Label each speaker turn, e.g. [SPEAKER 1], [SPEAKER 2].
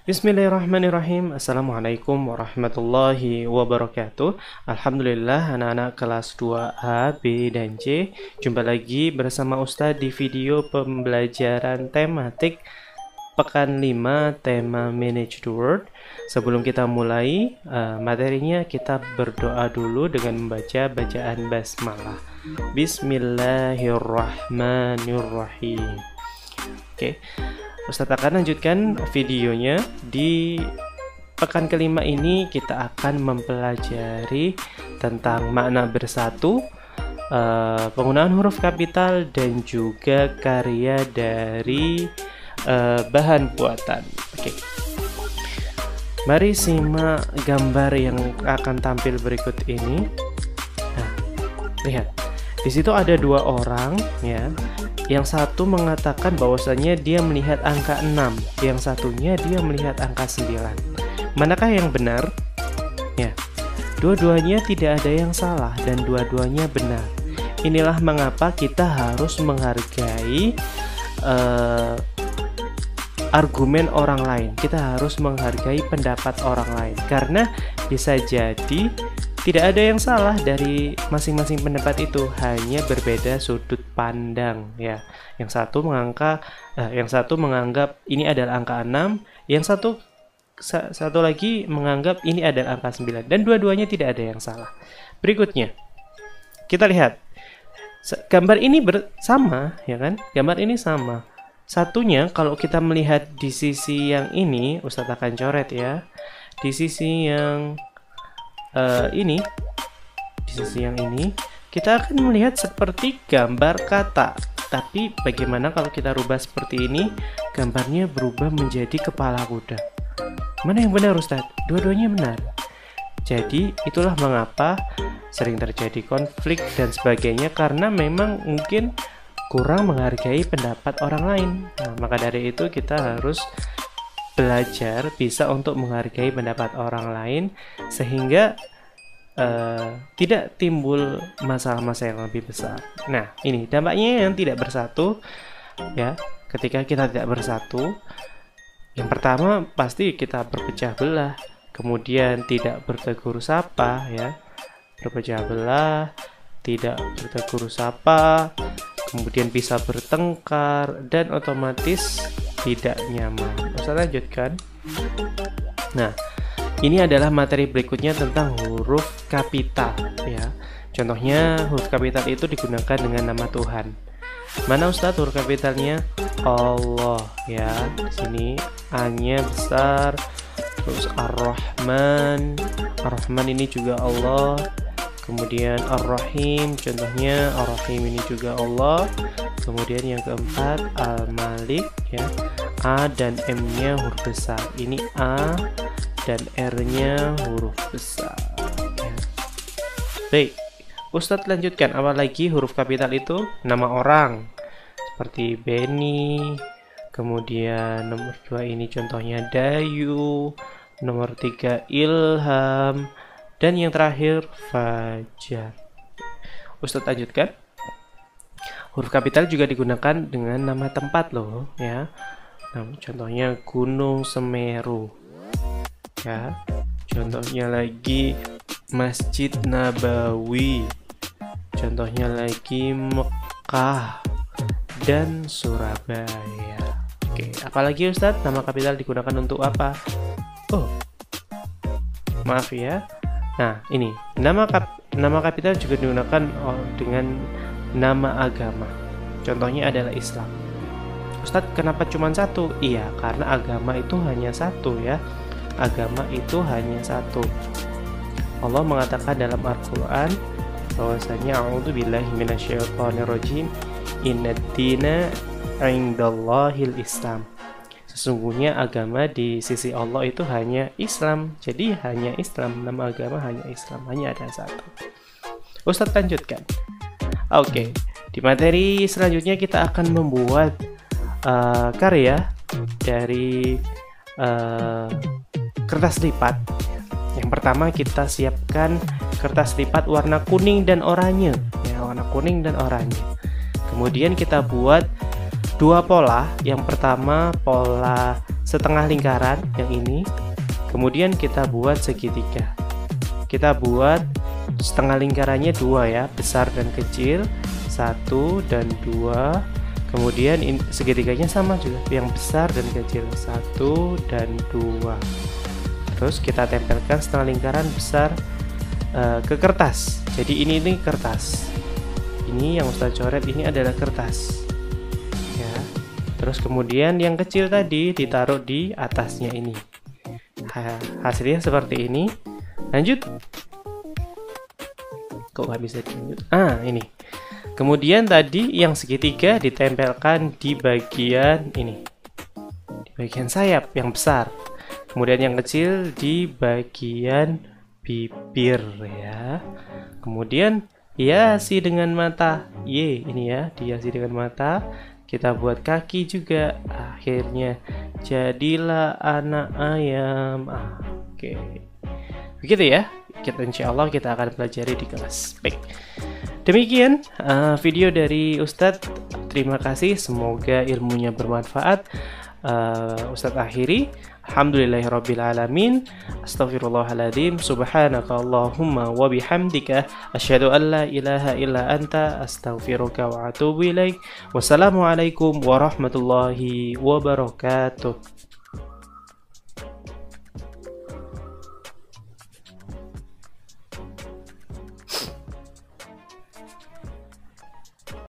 [SPEAKER 1] Bismillahirrahmanirrahim. Assalamualaikum warahmatullahi wabarakatuh. Alhamdulillah anak-anak kelas 2A, B, dan C jumpa lagi bersama Ustadz di video pembelajaran tematik Pekan 5 tema Manage the Word. Sebelum kita mulai materinya, kita berdoa dulu dengan membaca bacaan basmalah. Bismillahirrahmanirrahim. Oke. Ustadz akan lanjutkan videonya. Di pekan kelima ini kita akan mempelajari tentang makna bersatu, penggunaan huruf kapital, dan juga karya dari bahan buatan. Oke. Mari simak gambar yang akan tampil berikut ini. Nah, lihat. Di situ ada dua orang, ya. Yang satu mengatakan bahwasanya dia melihat angka 6, yang satunya dia melihat angka 9. Manakah yang benar? Ya, dua-duanya tidak ada yang salah dan dua-duanya benar. Inilah mengapa kita harus menghargai argumen orang lain. Kita harus menghargai pendapat orang lain, karena bisa jadi tidak ada yang salah dari masing-masing pendapat itu, hanya berbeda sudut pandang, ya. Yang satu menganggap ini adalah angka 6, yang satu lagi menganggap ini adalah angka 9, dan dua-duanya tidak ada yang salah. Berikutnya, kita lihat gambar ini sama, ya kan? Gambar ini sama. Satunya kalau kita melihat di sisi yang ini, Ustadz akan coret ya. Di sisi yang di sisi yang ini kita akan melihat seperti gambar kata, tapi bagaimana kalau kita rubah seperti ini, gambarnya berubah menjadi kepala kuda. Mana yang benar, Ustadz? Dua-duanya benar. Jadi itulah mengapa sering terjadi konflik dan sebagainya, karena memang mungkin kurang menghargai pendapat orang lain. Nah, maka dari itu kita harus belajar bisa untuk menghargai pendapat orang lain, sehingga tidak timbul masalah-masalah yang lebih besar. Nah, ini dampaknya yang tidak bersatu, ya. Ketika kita tidak bersatu, yang pertama pasti kita berpecah belah, kemudian tidak bertegur sapa, ya. Berpecah belah, tidak bertegur sapa, kemudian bisa bertengkar, dan otomatis tidak nyaman. Ustaz lanjutkan. Nah, ini adalah materi berikutnya tentang huruf kapital, ya. Contohnya huruf kapital itu digunakan dengan nama Tuhan. Mana Ustaz huruf kapitalnya? Allah, ya. Di sini A-nya besar. Terus Ar-Rahman. Ar-Rahman ini juga Allah. Kemudian Ar-Rahim, contohnya Ar-Rahim ini juga Allah. Kemudian yang keempat Al-Malik, ya. A dan M-nya huruf besar. Ini A dan R-nya huruf besar, ya. Baik, Ustadz lanjutkan. Apa lagi huruf kapital itu? Nama orang seperti Benny. Kemudian nomor 2 ini contohnya Dayu. Nomor 3 Ilham. Dan yang terakhir Fajar. Ustadz lanjutkan. Huruf kapital juga digunakan dengan nama tempat loh, ya. Nah, contohnya Gunung Semeru, ya. Contohnya lagi Masjid Nabawi. Contohnya lagi Mekah dan Surabaya. Oke, apalagi Ustadz nama kapital digunakan untuk apa? Oh, maaf ya. Nah, ini nama kapital juga digunakan dengan nama agama. Contohnya adalah Islam. Ustadz, kenapa cuma satu? Iya, karena agama itu hanya satu, ya. Agama itu hanya satu. Allah mengatakan dalam Al-Quran bahwasanya a'udzubillahi minasyaitonirrajim, innad-dina 'indallahil Islam. Sesungguhnya agama di sisi Allah itu hanya Islam. Jadi hanya Islam, nama agama hanya Islam, hanya ada satu. Ustadz lanjutkan. Oke, di materi selanjutnya kita akan membuat karya dari kertas lipat. Yang pertama kita siapkan kertas lipat warna kuning dan oranye, ya, warna kuning dan oranye. Kemudian kita buat dua pola. Yang pertama pola setengah lingkaran yang ini, kemudian kita buat segitiga. Kita buat setengah lingkarannya dua ya, besar dan kecil, 1 dan 2. Kemudian segitiganya sama juga, yang besar dan kecil, 1 dan 2. Terus kita tempelkan setengah lingkaran besar ke kertas. Jadi ini kertas. Ini yang Ustaz coret ini adalah kertas. Ya. Terus kemudian yang kecil tadi ditaruh di atasnya ini. Hasilnya seperti ini. Lanjut. Kok nggak bisa dilanjut? Ini. Kemudian tadi yang segitiga ditempelkan di bagian ini. Di bagian sayap yang besar. Kemudian yang kecil di bagian bibir ya. Kemudian hiasi dengan mata. Ini ya, dihiasi dengan mata. Kita buat kaki juga. Akhirnya jadilah anak ayam. Oke. Begitu ya. Insya Allah kita akan pelajari di kelas. Baik. Demikian video dari Ustadz. Terima kasih. Semoga ilmunya bermanfaat. Ustadz akhiri. Alhamdulillahirrabbilalamin. Astaghfirullahaladzim. Subhanaka Allahumma wa bihamdika. Asyhadu an la ilaha illa anta. Astaghfiruka wa atubu ilaik. Wassalamualaikum warahmatullahi wabarakatuh.